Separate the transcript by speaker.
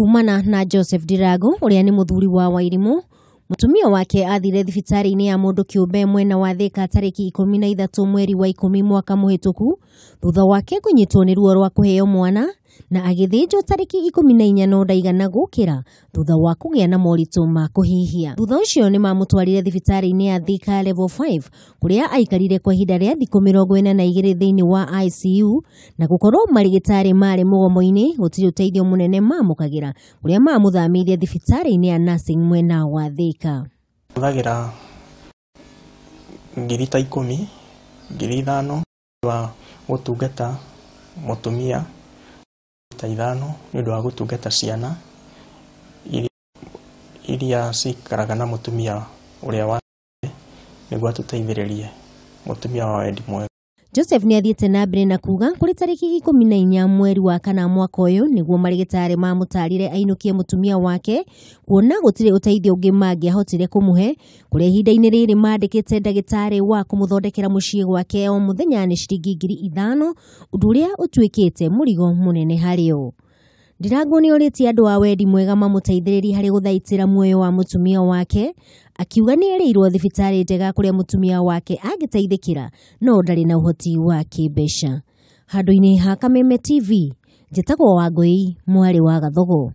Speaker 1: Kumana na Joseph Ndiragu uria ni muthuri wa Wairimu, mutumia wake athire thibitari-ini ya mundu kiumbe mwena wa Thika tariki 13 mweri wa 10 mwaka muhituku thutha wake kunyitwo ni ruo rwa kuheo mwana na agithinjwo tariki 14 no ndaigana gukira thutha wa kugia na moritu ma kuhihia. Thutha ucio ni mamutwarire thibitari-ini ya Thika level 5 kuria aikarire kwa ihinda ria thiku 42 thiini wa ICU na gukorwo marigitari mari mugomo-ini gutiri uteithio munene mamukagira kuria mamuthamirie thibitari-ini ya nursing mwena wa Thika.
Speaker 2: Thagira ngiri ta 10 ngiri 5 wa gutungata mutumia ta 5 ni undu wa gutungata ciana iria cikaraga na mutumia uria wa niguo tuteithiririe mutumia wa wendi mwega.
Speaker 1: Joseph ni athiete na mbere na kuga kuri tariki 14 mweri wa kana mwaka uyu niguo marigitari mamutarire ainukie mutumia wake kuona gutire uteithio ungi mangiahotire kumuhe kuria ihinda-ini riri mandikite ndagitari wa kumuthondekera mucii gwake o muthenya ni ciringi 5,000 undu uria utwikite murigo munene hario. Ndiragu ni oritie andu a wendi mwega mamuteithiririe hari guthaitira muoyo wa mutumia wake, akiuga ni erirwo thibitari njega kuria mutumia wake agiteithikira no ndari na uhoti wa kibesha. Handu-ini ha Kameme TV, njitagwo Wangui, mwari wa Gathogo.